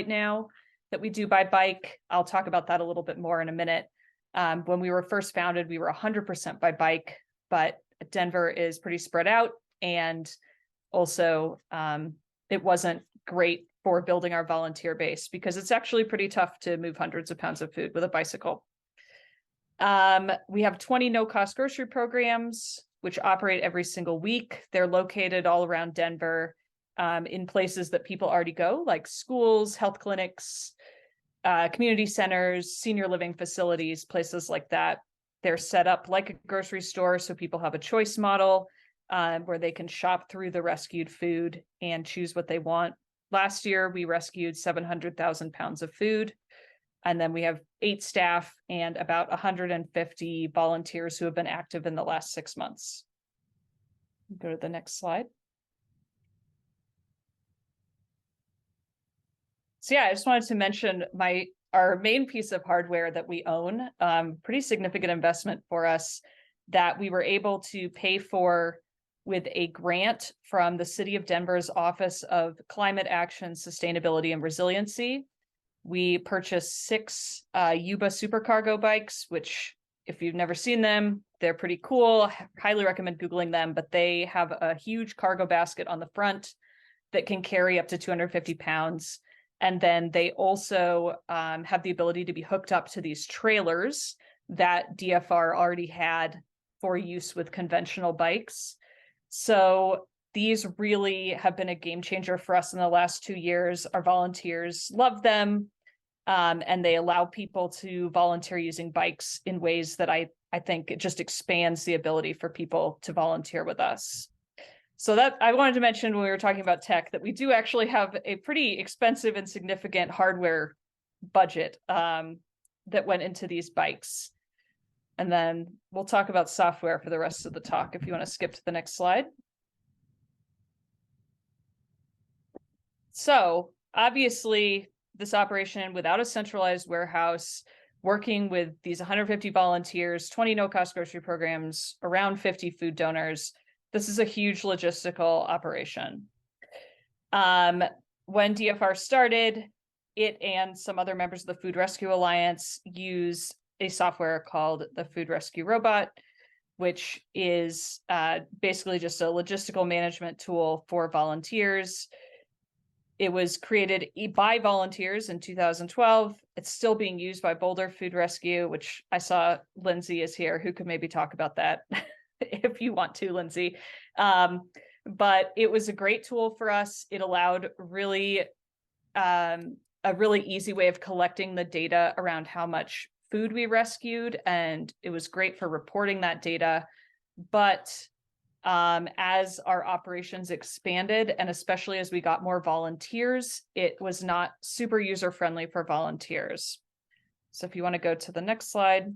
now that we do by bike. I'll talk about that a little bit more in a minute. When we were first founded, we were 100% by bike, but Denver is pretty spread out, and also it wasn't great for building our volunteer base because it's actually pretty tough to move hundreds of pounds of food with a bicycle. We have 20 no-cost grocery programs, which operate every single week. They're located all around Denver in places that people already go, like schools, health clinics, community centers, senior living facilities, places like that. They're set up like a grocery store, so people have a choice model where they can shop through the rescued food and choose what they want. Last year, we rescued 700,000 pounds of food. And then we have 8 staff and about 150 volunteers who have been active in the last 6 months. Go to the next slide. So yeah, I just wanted to mention our main piece of hardware that we own, pretty significant investment for us that we were able to pay for with a grant from the City of Denver's Office of Climate Action, Sustainability, and Resiliency. We purchased 6 Yuba supercargo bikes, which if you've never seen them, they're pretty cool. I highly recommend Googling them, but they have a huge cargo basket on the front that can carry up to 250 pounds. And then they also have the ability to be hooked up to these trailers that DFR already had for use with conventional bikes. So these really have been a game changer for us in the last 2 years. Our volunteers love them, and they allow people to volunteer using bikes in ways that I think it just expands the ability for people to volunteer with us. So that I wanted to mention when we were talking about tech that we do actually have a pretty expensive and significant hardware budget that went into these bikes. And then we'll talk about software for the rest of the talk if you want to skip to the next slide. So obviously, this operation without a centralized warehouse, working with these 150 volunteers, 20 no-cost grocery programs, around 50 food donors, this is a huge logistical operation. When DFR started, it and some other members of the Food Rescue Alliance use a software called the Food Rescue Robot, which is basically just a logistical management tool for volunteers. It was created by volunteers in 2012. It's still being used by Boulder Food Rescue, which I saw Lindsay is here, who could maybe talk about that if you want to, Lindsay. But it was a great tool for us. It allowed really a really easy way of collecting the data around how much food we rescued, and it was great for reporting that data. But as our operations expanded, and especially as we got more volunteers, it was not super user-friendly for volunteers. So if you want to go to the next slide.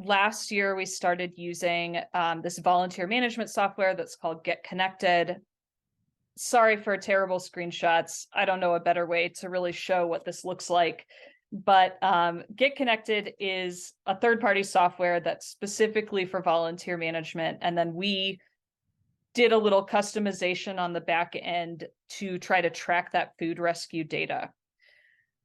Last year, we started using this volunteer management software that's called Get Connected. Sorry for terrible screenshots. I don't know a better way to really show what this looks like. But Get Connected is a third-party software that's specifically for volunteer management. And then we did a little customization on the back end to try to track that food rescue data.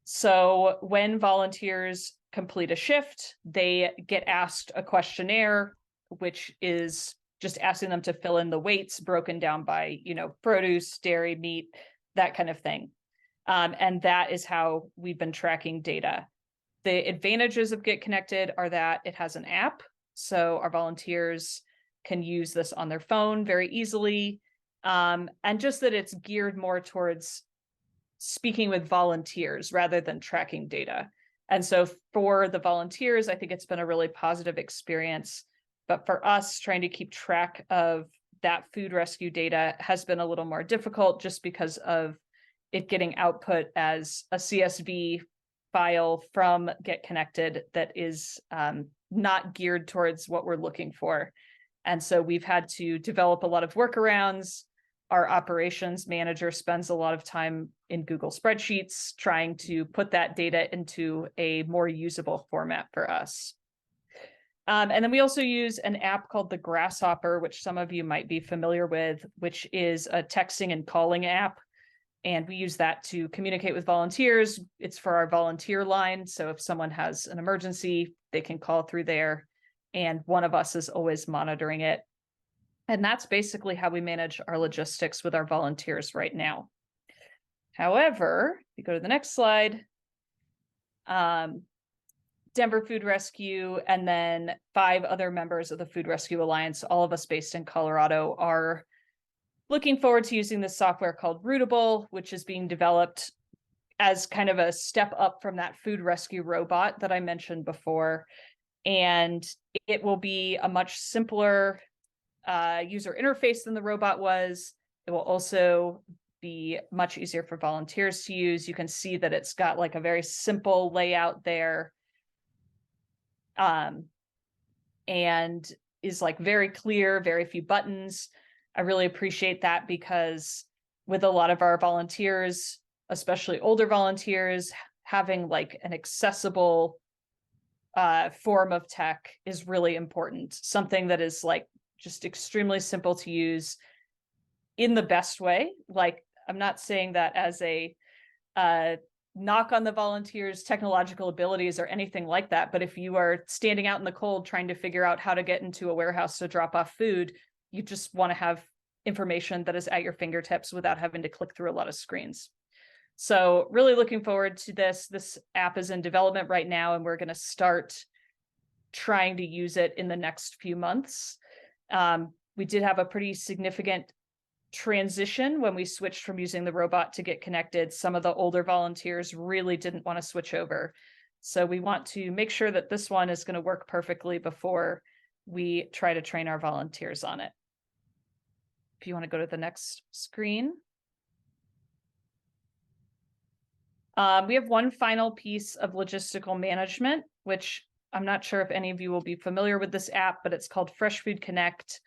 So when volunteers complete a shift, they get asked a questionnaire, which is just asking them to fill in the weights broken down by, produce, dairy, meat, that kind of thing. And that is how we've been tracking data. The advantages of Get Connected are that it has an app, so our volunteers can use this on their phone very easily, and just that it's geared more towards speaking with volunteers rather than tracking data. And so for the volunteers, I think it's been a really positive experience. But for us, trying to keep track of that food rescue data has been a little more difficult just because of it getting output as a CSV file from Get Connected that is not geared towards what we're looking for. And so we've had to develop a lot of workarounds. Our operations manager spends a lot of time in Google spreadsheets trying to put that data into a more usable format for us. And then we also use an app called the Grasshopper, which some of you might be familiar with, which is a texting and calling app. And we use that to communicate with volunteers. It's for our volunteer line. So if someone has an emergency, they can call through there. And one of us is always monitoring it. And that's basically how we manage our logistics with our volunteers right now. However, if you go to the next slide, Denver Food Rescue and then 5 other members of the Food Rescue Alliance, all of us based in Colorado, are looking forward to using this software called Rootable, which is being developed as kind of a step up from that food rescue robot that I mentioned before. And it will be a much simpler user interface than the robot was. It will also be much easier for volunteers to use. You can see that it's got like a very simple layout there. And is like very clear, very few buttons. I really appreciate that because with a lot of our volunteers, especially older volunteers, having like an accessible form of tech is really important. Something that is like just extremely simple to use in the best way. Like, I'm not saying that as a knock on the volunteers' technological abilities or anything like that, but if you are standing out in the cold trying to figure out how to get into a warehouse to drop off food, you just want to have information that is at your fingertips without having to click through a lot of screens. So really looking forward to this. This app is in development right now, and we're going to start trying to use it in the next few months. We did have a pretty significant transition when we switched from using the robot to get connected. Some of the older volunteers really didn't want to switch over. So we want to make sure that this one is going to work perfectly before we try to train our volunteers on it. If you want to go to the next screen. We have one final piece of logistical management, which I'm not sure if any of you will be familiar with this app, but it's called Fresh Food Connect.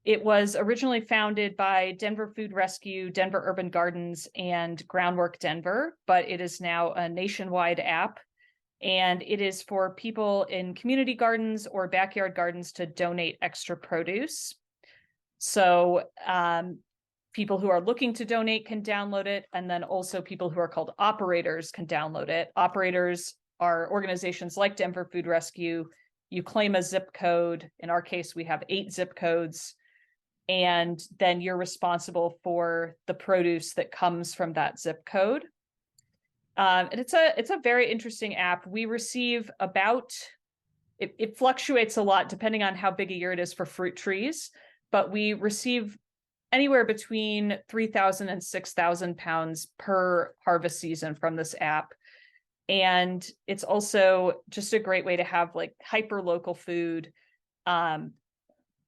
It was originally founded by Denver Food Rescue, Denver Urban Gardens, and Groundwork Denver, but it is now a nationwide app. And it is for people in community gardens or backyard gardens to donate extra produce. So people who are looking to donate can download it. And then also people who are called operators can download it. Operators are organizations like Denver Food Rescue. You claim a zip code. In our case, we have 8 zip codes. And then you're responsible for the produce that comes from that zip code. And it's a very interesting app. We receive about, it fluctuates a lot depending on how big a year it is for fruit trees, but we receive anywhere between 3,000 and 6,000 pounds per harvest season from this app. And it's also just a great way to have like hyper local food.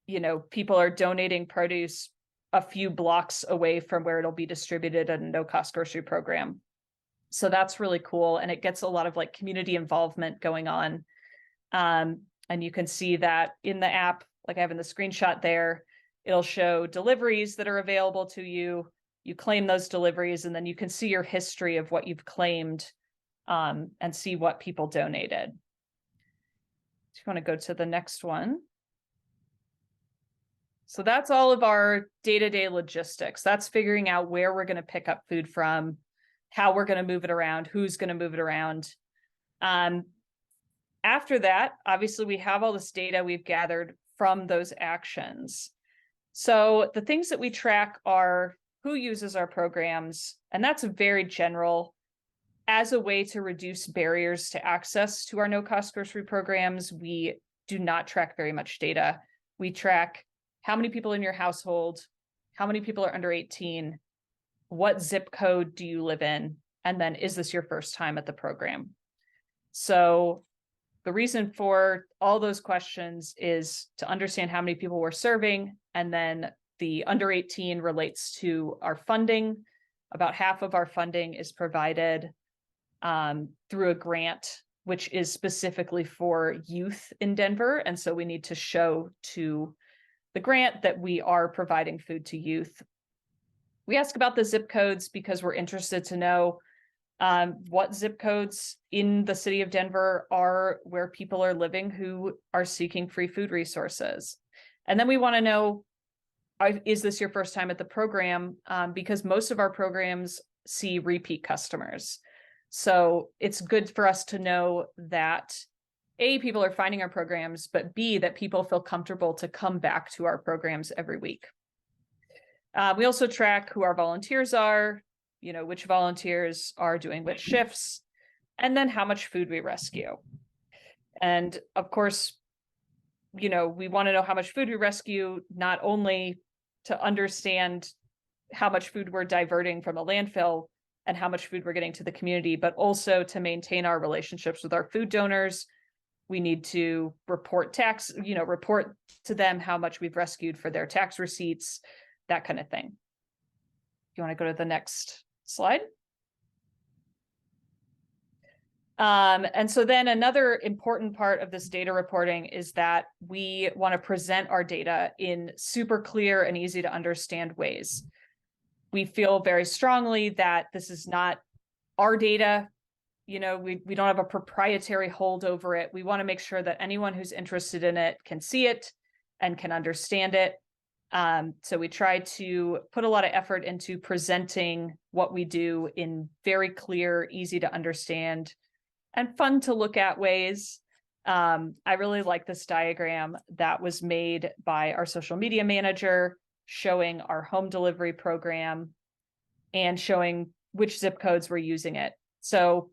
You know, people are donating produce a few blocks away from where it'll be distributed at a no-cost grocery program. So that's really cool. And it gets a lot of like community involvement going on. And you can see that in the app, like I have in the screenshot there, it'll show deliveries that are available to you. You claim those deliveries, and then you can see your history of what you've claimed and see what people donated. So you want to go to the next one. So that's all of our day-to-day logistics. That's figuring out where we're going to pick up food from, how we're going to move it around, who's going to move it around. After that, obviously, we have all this data we've gathered from those actions. So the things that we track are who uses our programs, and that's very general. As a way to reduce barriers to access to our no-cost grocery programs, we do not track very much data. We track how many people in your household, how many people are under 18, what zip code do you live in, and then is this your first time at the program? So the reason for all those questions is to understand how many people we're serving, and then the under 18 relates to our funding. About half of our funding is provided through a grant, which is specifically for youth in Denver. And so we need to show to the grant that we are providing food to youth. We ask about the zip codes because we're interested to know what zip codes in the city of Denver are where people are living who are seeking free food resources. And then we want to know, is this your first time at the program? Because most of our programs see repeat customers. So it's good for us to know that A, people are finding our programs, but B, that people feel comfortable to come back to our programs every week. We also track who our volunteers are, which volunteers are doing which shifts, and then how much food we rescue. And of course, we want to know how much food we rescue, not only to understand how much food we're diverting from a landfill and how much food we're getting to the community, but also to maintain our relationships with our food donors. We need to report to them how much we've rescued for their tax receipts, that kind of thing. You want to go to the next slide? And so then another important part of this data reporting is that we want to present our data in super clear and easy to understand ways. We feel very strongly that this is not our data. We don't have a proprietary hold over it. We want to make sure that anyone who's interested in it can see it and can understand it. So we try to put a lot of effort into presenting what we do in very clear, easy to understand, and fun to look at ways. I really like this diagram that was made by our social media manager, showing our home delivery program and showing which zip codes we're using it. So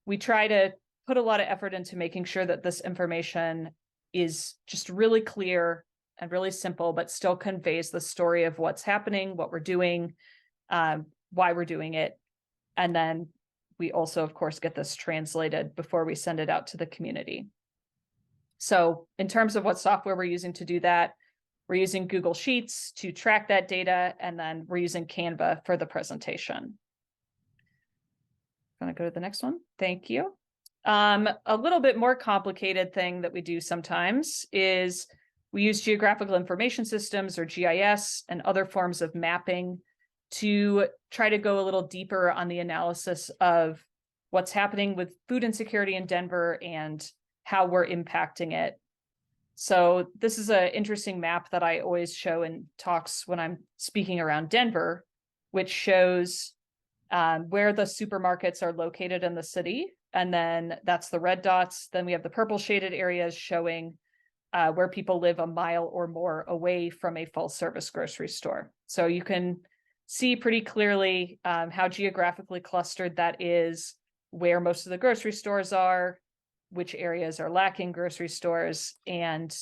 we try to put a lot of effort into making sure that this information is just really clear and really simple, but still conveys the story of what's happening, what we're doing, why we're doing it. And then we also, of course, get this translated before we send it out to the community. So in terms of what software we're using to do that, we're using Google Sheets to track that data, and then we're using Canva for the presentation. I'm going to go to the next one. Thank you. A little bit more complicated thing that we do sometimes is we use geographical information systems, or GIS, and other forms of mapping to try to go a little deeper on the analysis of what's happening with food insecurity in Denver and how we're impacting it. So this is an interesting map that I always show in talks when I'm speaking around Denver, which shows where the supermarkets are located in the city. And then that's the red dots. Then we have the purple shaded areas showing where people live a mile or more away from a full service grocery store. So you can see pretty clearly how geographically clustered that is, where most of the grocery stores are, which areas are lacking grocery stores. And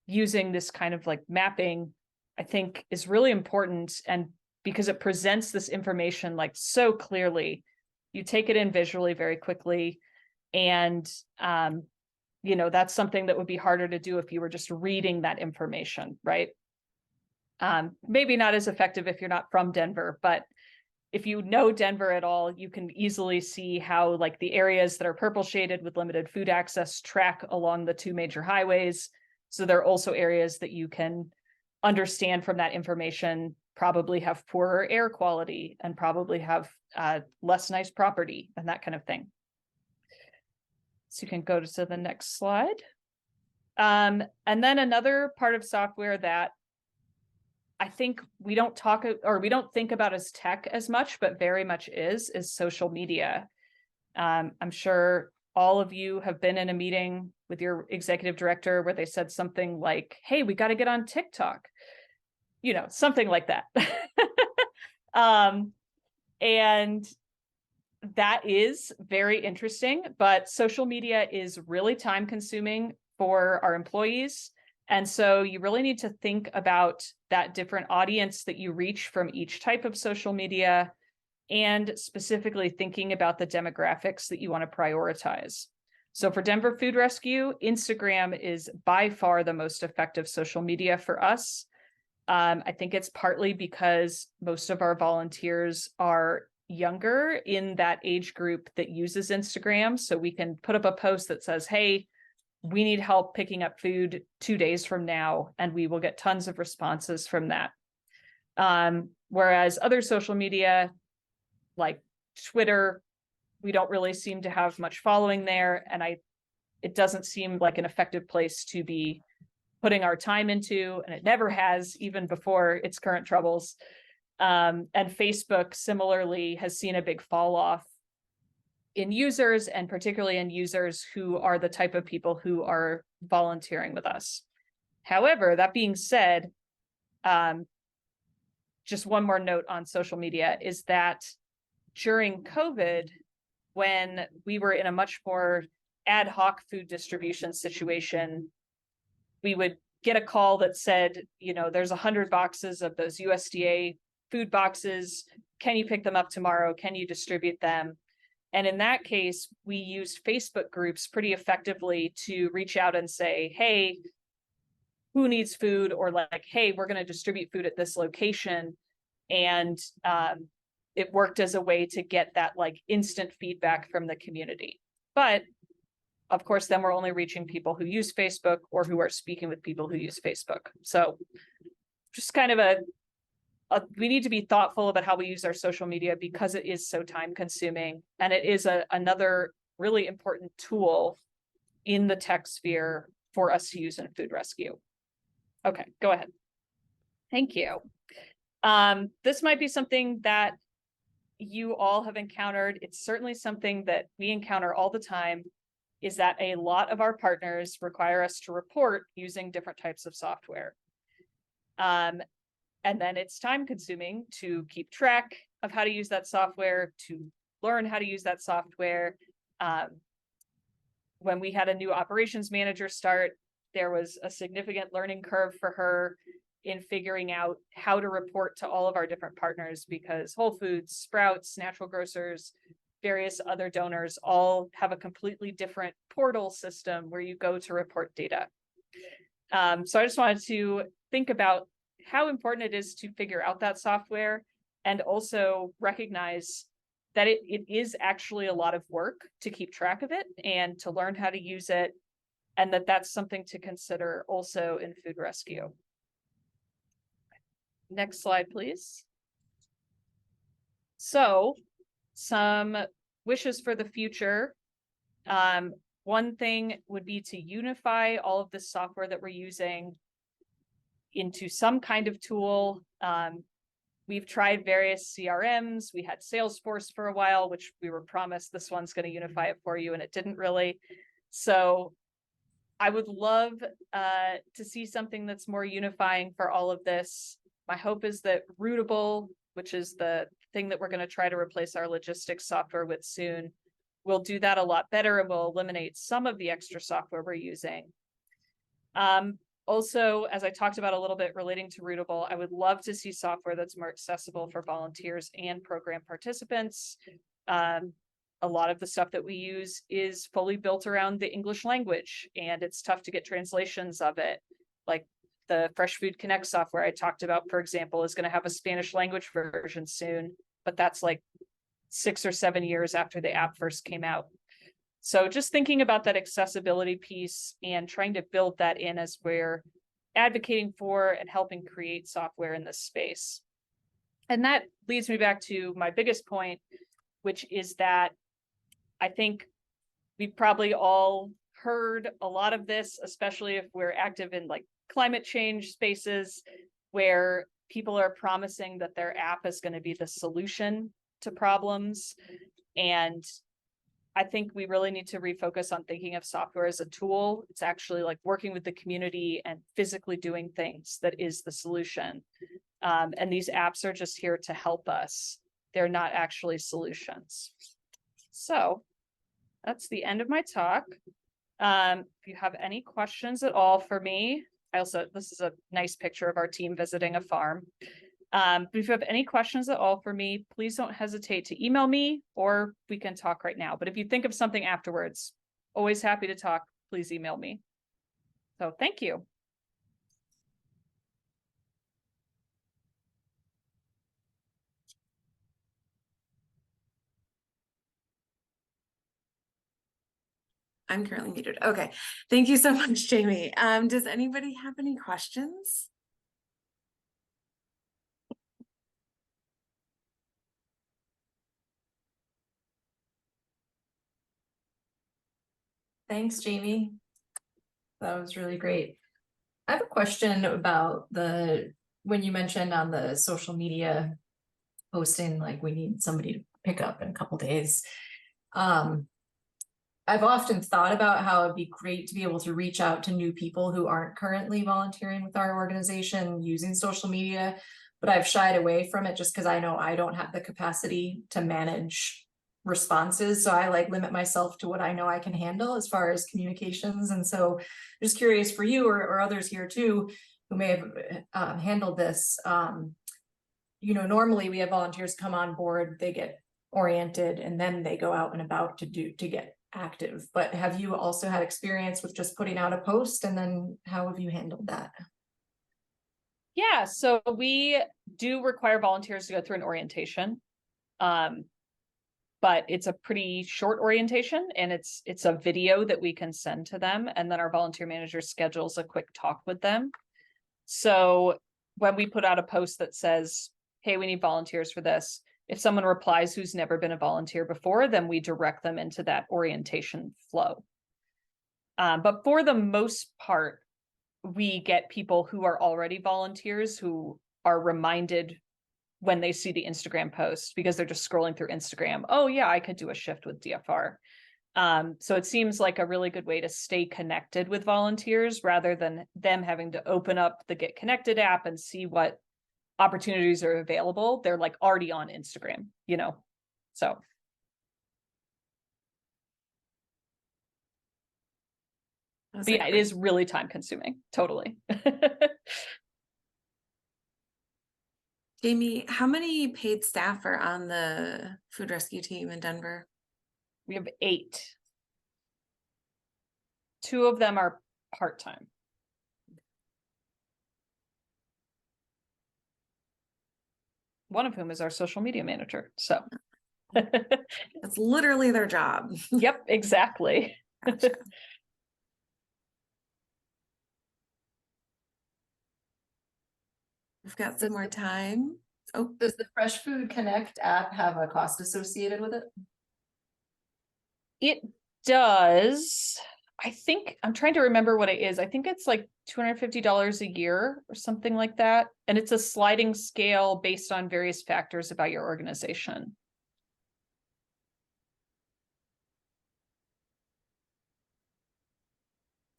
using this kind of like mapping, I think, is really important. And because it presents this information like so clearly, you take it in visually very quickly. And, that's something that would be harder to do if you were just reading that information, right? Maybe not as effective if you're not from Denver, but if you know Denver at all, you can easily see how like the areas that are purple shaded with limited food access track along the two major highways. So there are also areas that you can understand from that information probably have poorer air quality and probably have less nice property and that kind of thing. So you can go to the next slide. And then another part of software that I think we don't think about as tech as much, but very much is social media. I'm sure all of you have been in a meeting with your executive director where they said something like, hey, we got to get on TikTok, something like that. And that is very interesting, but social media is really time consuming for our employees. And so you really need to think about that different audience that you reach from each type of social media, and specifically thinking about the demographics that you want to prioritize. So for Denver Food Rescue, Instagram is by far the most effective social media for us. I think it's partly because most of our volunteers are younger in that age group that uses Instagram. So we can put up a post that says, hey, we need help picking up food 2 days from now, and we will get tons of responses from that. Whereas other social media, like Twitter, we don't really seem to have much following there. And it doesn't seem like an effective place to be putting our time into, and it never has, even before its current troubles. And Facebook similarly has seen a big fall off in users, and particularly in users who are the type of people who are volunteering with us. However, that being said, just one more note on social media is that during COVID, when we were in a much more ad hoc food distribution situation, we would get a call that said, you know, there's 100 boxes of those USDA food boxes. Can you pick them up tomorrow? Can you distribute them? And in that case, we used Facebook groups pretty effectively to reach out and say, hey, who needs food? Or like, hey, we're going to distribute food at this location. And it worked as a way to get that like instant feedback from the community. But of course, then we're only reaching people who use Facebook or who are speaking with people who use Facebook. So just kind of we need to be thoughtful about how we use our social media because it is so time consuming. And it is another really important tool in the tech sphere for us to use in food rescue. Okay, go ahead. Thank you. This might be something that you all have encountered. It's certainly something that we encounter all the time, is that a lot of our partners require us to report using different types of software. And then it's time consuming to keep track of how to use that software, to learn how to use that software. When we had a new operations manager start, there was a significant learning curve for her in figuring out how to report to all of our different partners, because Whole Foods, Sprouts, natural grocers, various other donors all have a completely different portal system where you go to report data. So I just wanted to think about how important it is to figure out that software, and also recognize that it is actually a lot of work to keep track of it and to learn how to use it, and that's something to consider also in food rescue. Next slide, please. So some wishes for the future. One thing would be to unify all of this software that we're using into some kind of tool. We've tried various CRMs. We had Salesforce for a while, which we were promised this one's going to unify it for you, and it didn't really. So I would love to see something that's more unifying for all of this. My hope is that Rootable, which is the thing that we're going to try to replace our logistics software with soon, will do that a lot better and will eliminate some of the extra software we're using. Also, as I talked about a little bit relating to Rootable, I would love to see software that's more accessible for volunteers and program participants. A lot of the stuff that we use is fully built around the English language, and it's tough to get translations of it. Like the Fresh Food Connect software I talked about, for example, is going to have a Spanish language version soon, but that's like 6 or 7 years after the app first came out. So just thinking about that accessibility piece and trying to build that in as we're advocating for and helping create software in this space. And that leads me back to my biggest point, which is that I think we've probably all heard a lot of this, especially if we're active in like climate change spaces, where people are promising that their app is going to be the solution to problems. And I think we really need to refocus on thinking of software as a tool. It's actually like working with the community and physically doing things that is the solution. And these apps are just here to help us. They're not actually solutions. So that's the end of my talk. If you have any questions at all for me, this is a nice picture of our team visiting a farm. But if you have any questions at all for me, please don't hesitate to email me, or we can talk right now. But if you think of something afterwards, always happy to talk. Please email me. So thank you. I'm currently muted. Okay. Thank you so much, Jamie. Does anybody have any questions? Thanks, Jamie. That was really great. I have a question about when you mentioned on the social media posting like we need somebody to pick up in a couple days. I've often thought about how it'd be great to be able to reach out to new people who aren't currently volunteering with our organization using social media, but I've shied away from it just because I know I don't have the capacity to manage responses. So I like limit myself to what I know I can handle as far as communications. And so just curious for you or others here too, who may have handled this. You know, normally we have volunteers come on board, they get oriented, and then they go out and about to get active. But have you also had experience with just putting out a post, and then how have you handled that? Yeah, so we do require volunteers to go through an orientation. But it's a pretty short orientation, and it's a video that we can send to them, and then our volunteer manager schedules a quick talk with them. So when we put out a post that says, hey, we need volunteers for this, if someone replies who's never been a volunteer before, then we direct them into that orientation flow. But for the most part, we get people who are already volunteers who are reminded when they see the Instagram post, because they're just scrolling through Instagram. Oh yeah, I could do a shift with DFR. So it seems like a really good way to stay connected with volunteers rather than them having to open up the Get Connected app and see what opportunities are available. They're like already on Instagram, you know, so. But yeah, it is really time consuming. Totally. Jamie, how many paid staff are on the food rescue team in Denver? We have 8. 2 of them are part-time. One of whom is our social media manager. So That's literally their job. Yep, exactly. Gotcha. We've got some more time. Oh, Does the Fresh Food Connect app have a cost associated with it? It does. I think I'm trying to remember what it is. I think it's like $250 a year or something like that. And it's a sliding scale based on various factors about your organization.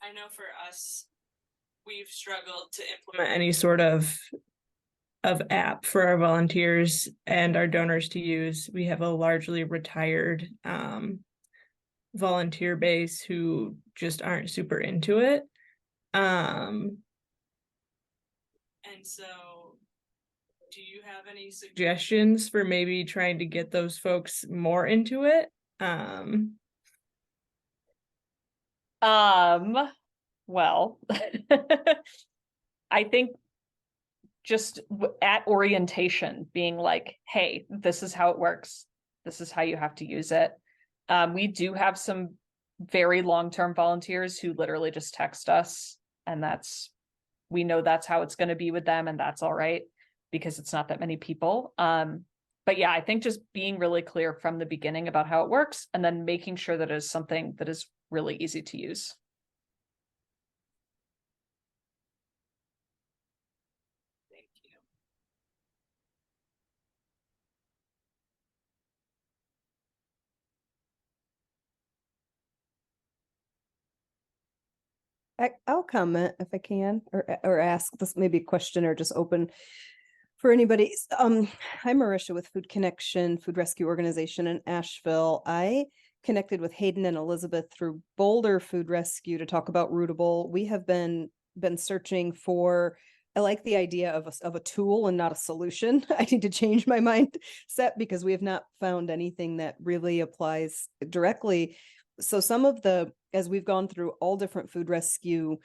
I know for us, we've struggled to implement any sort of app for our volunteers and our donors to use. We have a largely retired volunteer base who just aren't super into it. And so do you have any suggestions for maybe trying to get those folks more into it? Well, I think just at orientation being like, hey, this is how it works. This is how you have to use it. We do have some very long-term volunteers who literally just text us, and we know that's how it's going to be with them, and that's all right because it's not that many people. But yeah, I think just being really clear from the beginning about how it works, and then making sure that it is something that is really easy to use. Thank you. I'll comment if I can, or ask this maybe a question or just open for anybody. I'm Marisha with Food Connection, Food Rescue Organization in Asheville. I connected with Hayden and Elizabeth through Boulder Food Rescue to talk about Rootable. We have been searching for, I like the idea of a tool and not a solution. I need to change my mindset because we have not found anything that really applies directly. So some of as we've gone through all different food rescue,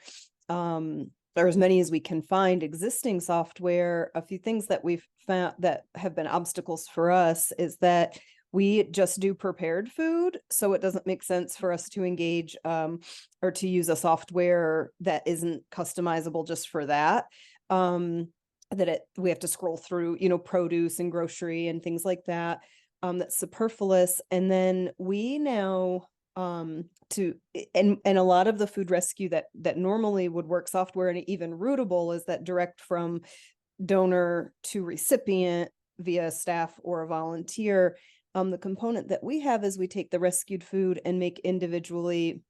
or as many as we can find existing software, a few things that we've found that have been obstacles for us is that we just do prepared food. So it doesn't make sense for us to engage or to use a software that isn't customizable just for that. We have to scroll through, produce and grocery and things like that. That's superfluous. And then we now and a lot of the food rescue that normally would work software and even Rootable is that direct from donor to recipient via staff or a volunteer. The component that we have is we take the rescued food and make individually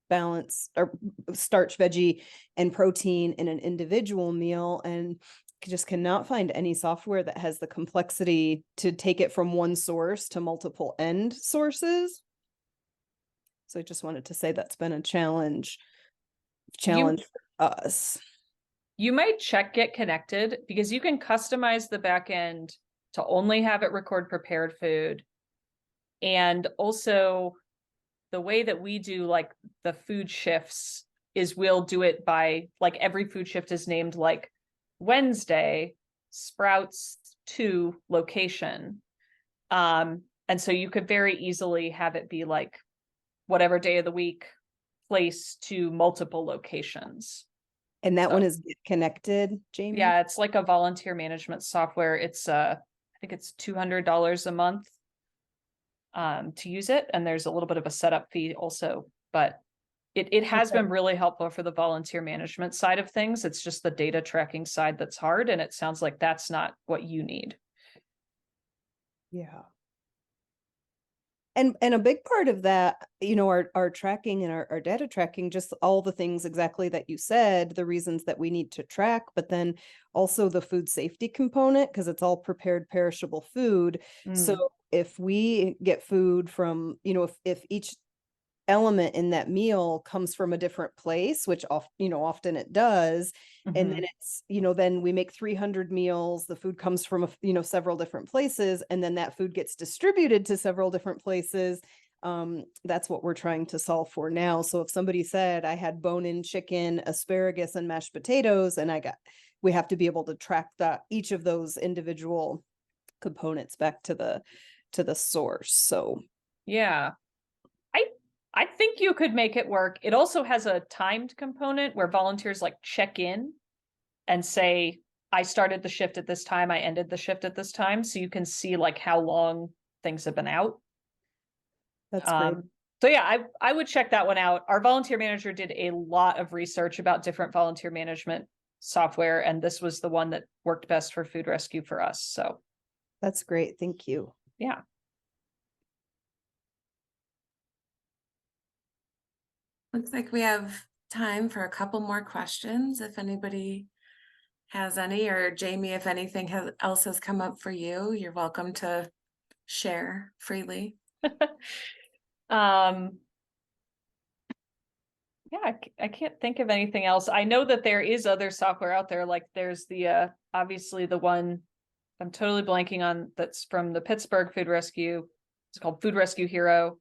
balanced or starch, veggie, and protein in an individual meal, and just cannot find any software that has the complexity to take it from one source to multiple end sources. So I just wanted to say that's been a challenge for us. You might check Get Connected, because you can customize the back end to only have it record prepared food. And also the way that we do like the food shifts is we'll do it by like every food shift is named like Wednesday, Sprouts to location. And so you could very easily have it be like whatever day of the week, place to multiple locations. And that So- one is Get Connected, Jamie? Yeah, it's like a volunteer management software. It's I think it's $200 a month to use it, and there's a little bit of a setup fee also, but it has Okay. been really helpful for the volunteer management side of things. It's just the data tracking side that's hard, and it sounds like that's not what you need. Yeah. And a big part of that, you know, our tracking and our data tracking, just all the things exactly that you said, the reasons that we need to track, but then also the food safety component, because it's all prepared perishable food. Mm. So if we get food from, you know, if each element in that meal comes from a different place, which often it does, and then it's, you know, then we make 300 meals, the food comes from several different places, and then that food gets distributed to several different places. That's what we're trying to solve for now. So if somebody said I had bone-in chicken, asparagus, and mashed potatoes, and we have to be able to track each of those individual components back to the source. So Yeah. I think you could make it work. It also has a timed component where volunteers like check in and say, I started the shift at this time, I ended the shift at this time. So you can see like how long things have been out. that's great. So yeah, I would check that one out. Our volunteer manager did a lot of research about different volunteer management software, and this was the one that worked best for food rescue for us. So That's great. Thank you. yeah. Looks like we have time for a couple more questions, if anybody has any, or Jamie, if anything else has come up for you, you're welcome to share freely. Yeah, I can't think of anything else. I know that there is other software out there, like there's the obviously the one I'm totally blanking on that's from the Pittsburgh Food Rescue. It's called Food Rescue Hero.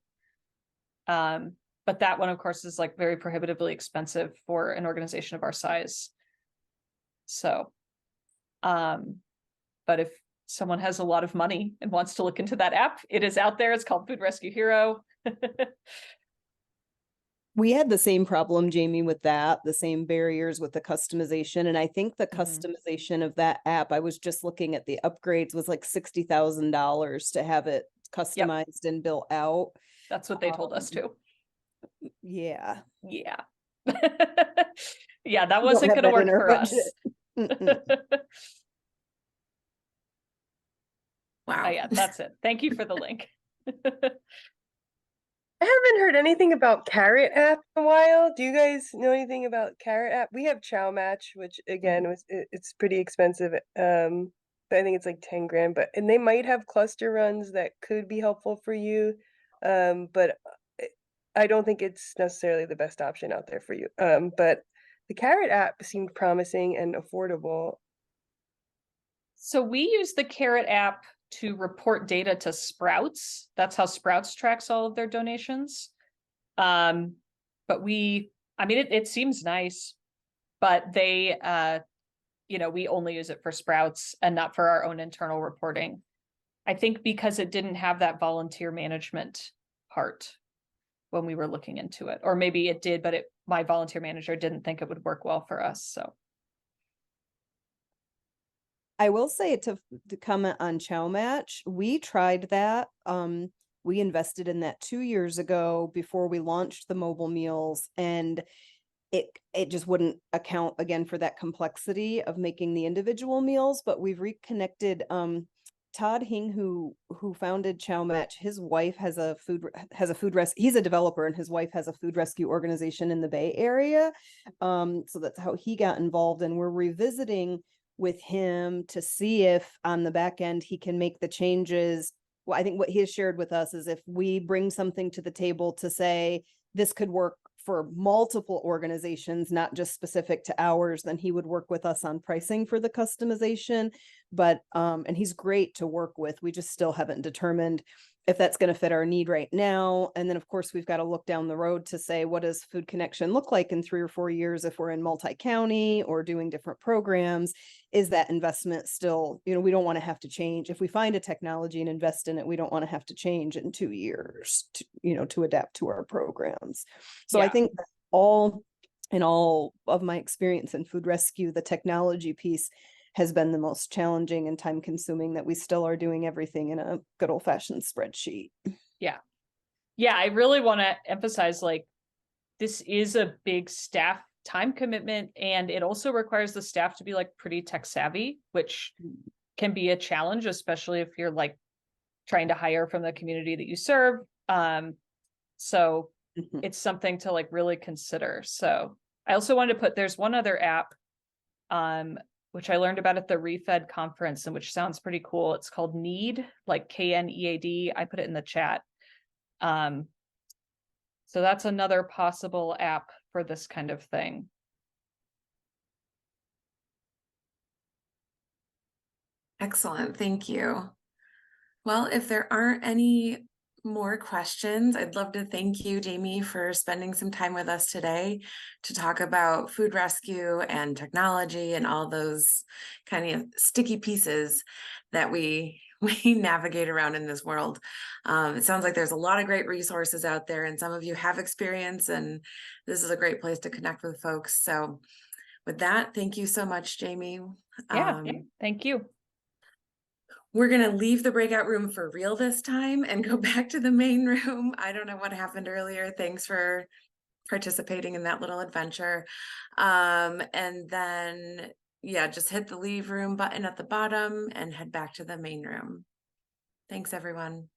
But that one, of course, is like very prohibitively expensive for an organization of our size. So, but if someone has a lot of money and wants to look into that app, it is out there. It's called Food Rescue Hero. We had the same problem, Jamie, with that, the same barriers with the customization. And I think the customization of that app, I was just looking at the upgrades, was like $60,000 to have it customized and built out. That's what they told us too. Yeah. Yeah. Yeah, that We don't wasn't have going to that work in our for us. Wow. Oh, yeah, that's it. Thank you for the link. I haven't heard anything about Carrot app in a while. Do you guys know anything about Carrot app? We have Chow Match, which again it's pretty expensive. But I think it's like 10 grand. And they might have cluster runs that could be helpful for you. But I don't think it's necessarily the best option out there for you. But the Carrot app seemed promising and affordable. So we use the Carrot app to report data to Sprouts. That's how Sprouts tracks all of their donations. But it seems nice, but they, we only use it for Sprouts and not for our own internal reporting. I think because it didn't have that volunteer management part when we were looking into it, or maybe it did, but my volunteer manager didn't think it would work well for us. So I will say to comment on Chow Match, we tried that. We invested in that 2 years ago before we launched the mobile meals, and it just wouldn't account again for that complexity of making the individual meals. But we've reconnected Todd Hing, who founded Chow Match, his wife has a food rescue. He's a developer, and his wife has a food rescue organization in the Bay Area. So that's how he got involved, and we're revisiting with him to see if on the back end he can make the changes. Well, I think what he has shared with us is if we bring something to the table to say this could work for multiple organizations, not just specific to ours, then he would work with us on pricing for the customization. But and he's great to work with. We just still haven't determined if that's going to fit our need right now. And then of course we've got to look down the road to say, what does Food Connection look like in 3 or 4 years if we're in multi-county or doing different programs? Is that investment still, we don't want to have to change. If we find a technology and invest in it, we don't want to have to change in 2 years to adapt to our programs. So I think all in all of my experience in food rescue, the technology piece has been the most challenging and time consuming, that we still are doing everything in a good old fashioned spreadsheet. Yeah. I really want to emphasize, like, this is a big staff time commitment, and it also requires the staff to be like pretty tech savvy, which can be a challenge, especially if you're like trying to hire from the community that you serve. So it's something to like really consider. So I also wanted to put, there's one other app, which I learned about at the ReFed conference, and which sounds pretty cool. It's called Need, like KNEAD. I put it in the chat. So that's another possible app for this kind of thing. Excellent, thank you. Well, if there aren't any more questions, I'd love to thank you, Jamie, for spending some time with us today to talk about food rescue and technology and all those kind of sticky pieces that we navigate around in this world. It sounds like there's a lot of great resources out there, and some of you have experience, and this is a great place to connect with folks. So with that, thank you so much, Jamie. Thank you. We're going to leave the breakout room for real this time and go back to the main room. I don't know what happened earlier. Thanks for participating in that little adventure. And then, just hit the leave room button at the bottom and head back to the main room. Thanks, everyone.